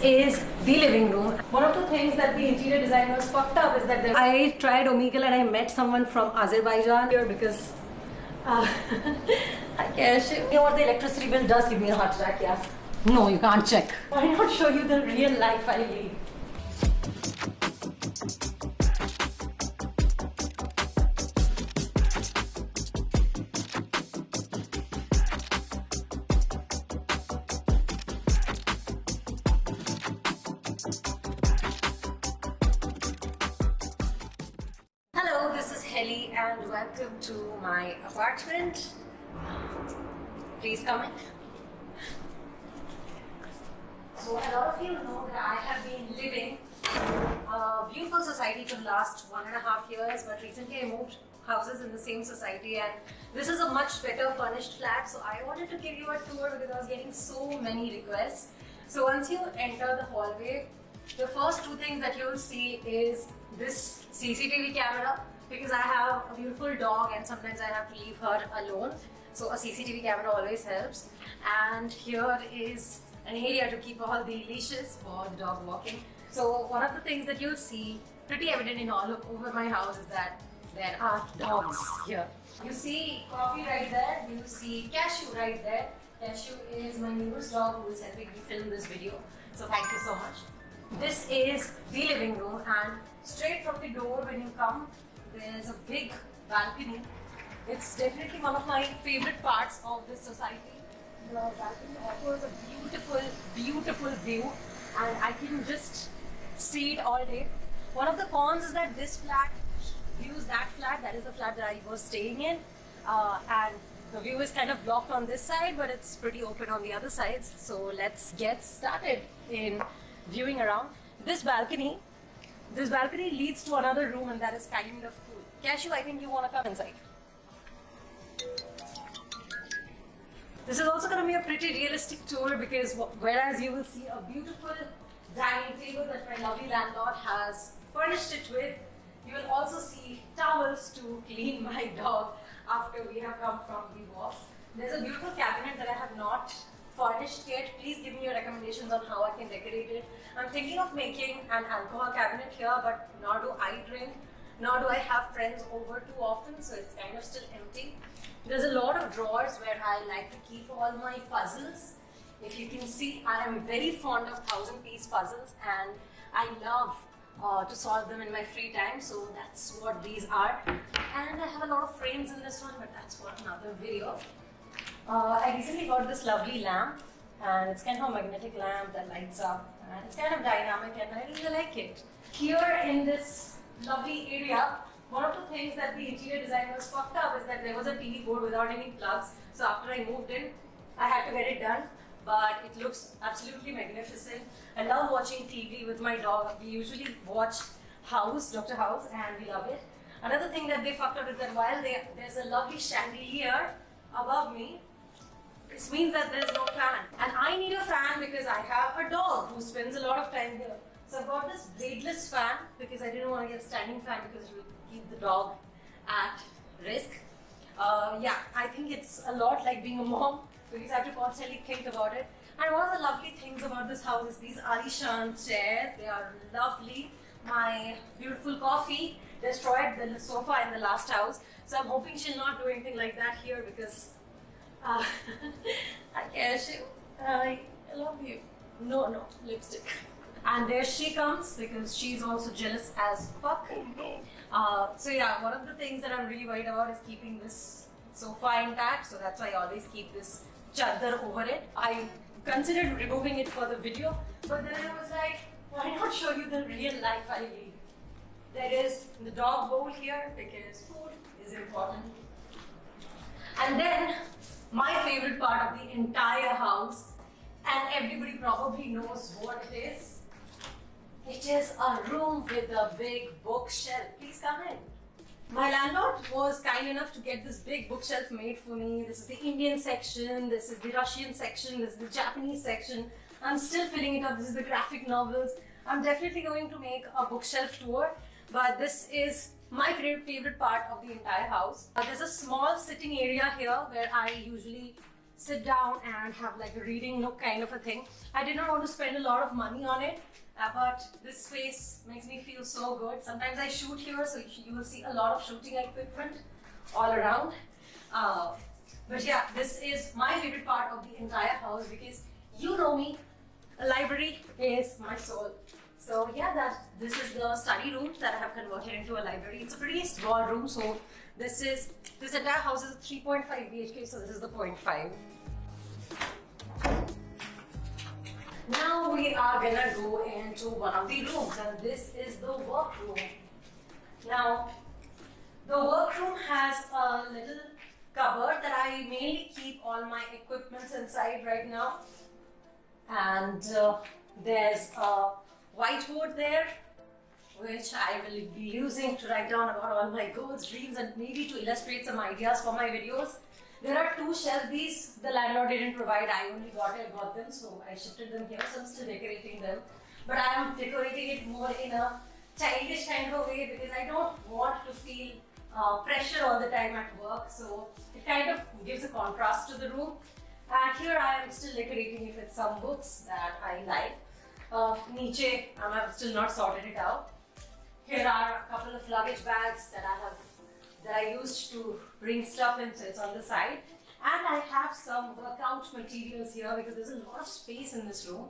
is the living room. One of the things that the interior designers fucked up is that I tried Omegle and I met someone from Azerbaijan here because I guess you know what, the electricity bill does give me a heart attack, yeah. No, you can't check. Why not show you the real life I lead? Hello, this is Helly and welcome to my apartment. Please come in. So a lot of you know that I have been living a beautiful society for the last 1.5 years, but recently I moved houses in the same society and this is a much better furnished flat, so I wanted to give you a tour because I was getting so many requests. So once you enter the hallway, the first two things that you'll see is this CCTV camera, because I have a beautiful dog and sometimes I have to leave her alone. So a CCTV camera always helps. And here is an area to keep all the leashes for the dog walking. So one of the things that you'll see pretty evident in all over my house is that there are dogs here. You see Coffee right there, you see Cashew right there. Cashew is my neighbor's dog who is helping me film this video. So thank you so much. This is the living room and straight from the door when you come, there's a big balcony. It's definitely one of my favorite parts of this society. The balcony offers a beautiful, beautiful view and I can just see it all day. One of the cons is that this flat views that flat, that is the flat that I was staying in, and the view is kind of blocked on this side, but it's pretty open on the other sides. So let's get started in viewing around. This balcony leads to another room and that is kind of cool. Cashew, I think you want to come inside. This is also going to be a pretty realistic tour because whereas you will see a beautiful dining table that my lovely landlord has furnished it with, you will also see towels to clean my dog after we have come from the walk. There's a beautiful cabinet that I have not furnished yet. Please give me your recommendations on how I can decorate it. I'm thinking of making an alcohol cabinet here, but nor do I drink, nor do I have friends over too often, so it's kind of still empty. There's a lot of drawers where I like to keep all my puzzles. If you can see, I am very fond of 1,000-piece puzzles and I love to solve them in my free time, so that's what these are. And I have a lot of frames in this one, but that's for another video. I recently got this lovely lamp and it's kind of a magnetic lamp that lights up and it's kind of dynamic and I really like it. Here in this lovely area, one of the things that the interior designers fucked up is that there was a TV board without any plugs. So after I moved in, I had to get it done, but it looks absolutely magnificent. I love watching TV with my dog. We usually watch House, Dr. House, and we love it. Another thing that they fucked up is that while there's a lovely chandelier above me, this means that there's no fan. And I need a fan because I have a dog who spends a lot of time here. So I've got this bladeless fan because I didn't want to get a standing fan because it would keep the dog at risk. Yeah, I think it's a lot like being a mom because I have to constantly think about it. And one of the lovely things about this house is these Alishan chairs. They are lovely. My beautiful coffee destroyed the sofa in the last house. So I'm hoping she'll not do anything like that here because I guess I love you. No, lipstick. And there she comes because she's also jealous as fuck. So yeah, one of the things that I'm really worried about is keeping this sofa intact. So that's why I always keep this chadar over it. I considered removing it for the video, but then I was like, why not show you the real life I lead? There is the dog bowl here because food is important. And then my favorite part of the entire house, and everybody probably knows what it is. It is a room with a big bookshelf. Please come in. My landlord was kind enough to get this big bookshelf made for me. This is the Indian section, this is the Russian section, this is the Japanese section. I'm still filling it up. This is the graphic novels. I'm definitely going to make a bookshelf tour, but this is my favorite part of the entire house. There's a small sitting area here where I usually sit down and have like a reading nook kind of a thing. I did not want to spend a lot of money on it, but this space makes me feel so good. Sometimes I shoot here, so you will see a lot of shooting equipment all around. But yeah, this is my favorite part of the entire house because you know me, a library is my soul. So yeah, this is the study room that I have converted into a library. It's a pretty small room, so this entire house is a 3.5 BHK, so this is the 0.5. Now we are gonna go into one of the rooms, and this is the workroom. Now, the workroom has a little cupboard that I mainly keep all my equipments inside right now. And there's a whiteboard there, which I will be using to write down about all my goals, dreams, and maybe to illustrate some ideas for my videos. There are two shelves. These the landlord didn't provide. I only got them, so I shifted them here. So I'm still decorating them, but I am decorating it more in a childish kind of a way because I don't want to feel pressure all the time at work. So it kind of gives a contrast to the room. And here I am still decorating it with some books that I like. Niche, I have still not sorted it out. Here are a couple of luggage bags that I used to bring stuff in, so it's on the side. And I have some workout materials here because there's a lot of space in this room.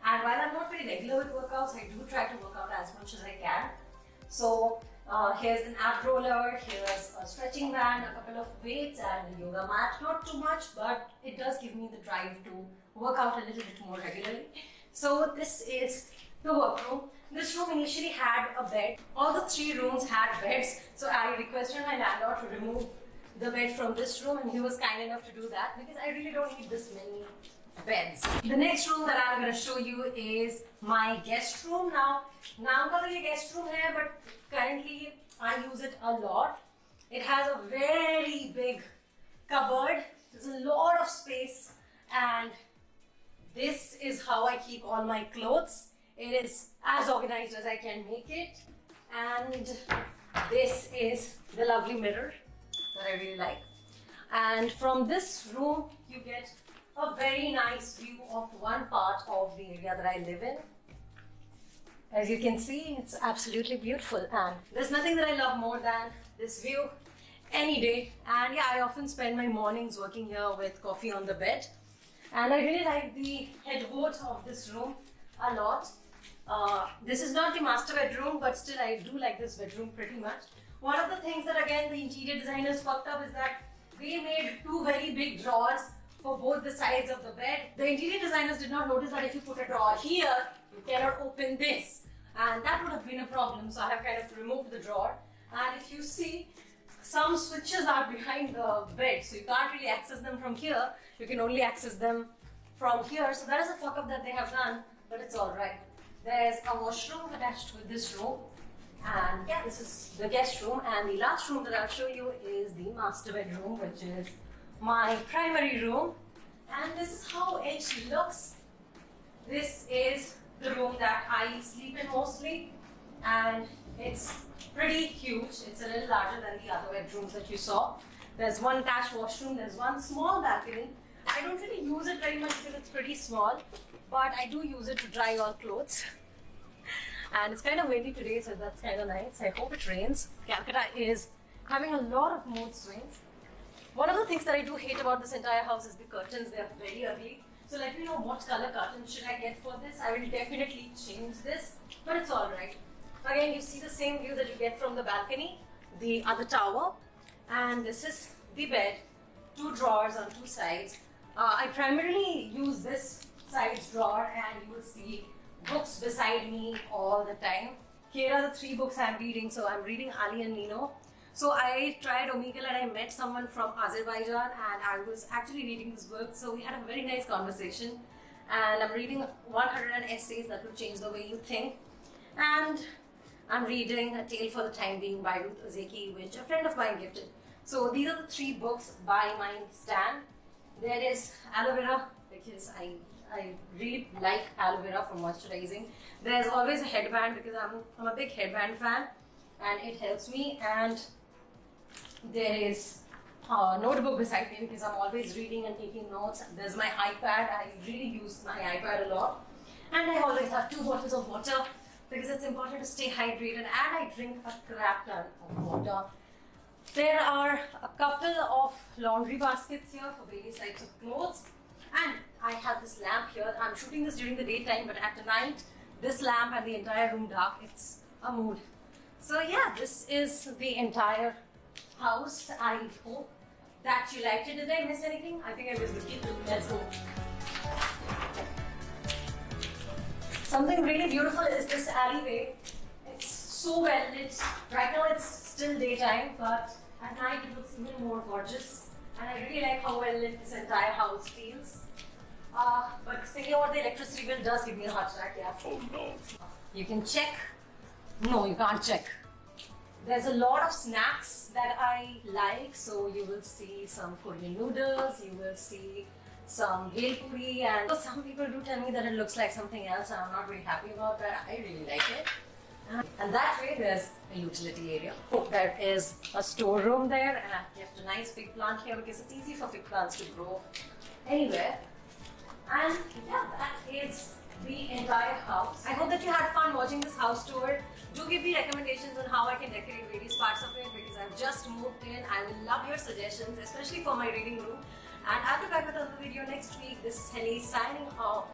And while I'm not very regular with workouts, I do try to work out as much as I can. So here's an ab roller, here's a stretching band, a couple of weights and a yoga mat. Not too much, but it does give me the drive to work out a little bit more regularly. So this is the workroom. This room initially had a bed. All the three rooms had beds. So I requested my landlord to remove the bed from this room, and he was kind enough to do that because I really don't need this many beds. The next room that I'm going to show you is my guest room. Now I'm calling it a guest room here, but currently I use it a lot. It has a very big cupboard. There's a lot of space, and this is how I keep all my clothes. It is as organized as I can make it. And this is the lovely mirror that I really like. And from this room, you get a very nice view of one part of the area that I live in. As you can see, it's absolutely beautiful. And there's nothing that I love more than this view any day. And yeah, I often spend my mornings working here with coffee on the bed. And I really like the headboard of this room a lot. This is not the master bedroom, but still I do like this bedroom pretty much. One of the things that again the interior designers fucked up is that they made two very big drawers for both the sides of the bed. The interior designers did not notice that if you put a drawer here, you cannot open this. And that would have been a problem, so I have kind of removed the drawer. And if you see, some switches are behind the bed, so you can't really access them from here. You can only access them from here. So that is a fuck up that they have done, but it's alright. There's a washroom attached with this room. And yeah, this is the guest room. And the last room that I'll show you is the master bedroom, which is my primary room. And this is how it looks. This is the room that I sleep in mostly. And it's pretty huge. It's a little larger than the other bedrooms that you saw. There's one attached washroom. There's one small balcony. I don't really use it very much because it's pretty small, but I do use it to dry all clothes. And it's kind of windy today, so that's kind of nice. I hope it rains. Kolkata is having a lot of mood swings. One of the things that I do hate about this entire house is the curtains. They are very ugly. So let me know what color curtains should I get for this. I will definitely change this, but it's alright. Again, you see the same view that you get from the balcony, the other tower. And this is the bed, two drawers on two sides. I primarily use this sides drawer, and you will see books beside me all the time. Here are the three books I'm reading. So I'm reading Ali and Nino. So I tried Omegle and I met someone from Azerbaijan, and I was actually reading this book. So we had a very nice conversation. And I'm reading 100 essays that will change the way you think. And I'm reading A Tale for the Time Being by Ruth Ozeki, which a friend of mine gifted. So these are the three books by my stand. There is aloe vera, because I really like aloe vera for moisturizing. There's always a headband because I'm a big headband fan and it helps me. And there is notebook beside me because I'm always reading and taking notes. There's my iPad. I really use my iPad a lot. And I always have 2 bottles of water because it's important to stay hydrated, and I drink a crap ton of water. There are a couple of laundry baskets here for various types of clothes, and I have this lamp here. I'm shooting this during the daytime, but at night, this lamp and the entire room dark, it's a mood. So yeah, this is the entire house. I hope that you liked it. Did I miss anything? I think I missed the key. Let's go. Something really beautiful is this alleyway. It's so well lit. Right now it's still daytime, but at night it looks even more gorgeous. And I really like how well lit this entire house feels. But thinking about the electricity bill does give me a heart attack, yeah. Oh no. You can check. No, you can't check. There's a lot of snacks that I like. So you will see some Korean noodles, you will see some bhel puri, and some people do tell me that it looks like something else and I'm not very happy about that. I really like it. And that way there's a utility area. There is a storeroom there, and I've kept a nice fig plant here because it's easy for fig plants to grow anywhere. And yeah, that is the entire house. I hope that you had fun watching this house tour. Do give me recommendations on how I can decorate various parts of it because I've just moved in. I will love your suggestions, especially for my reading room. And I'll be back with another video next week. This is Helly signing off.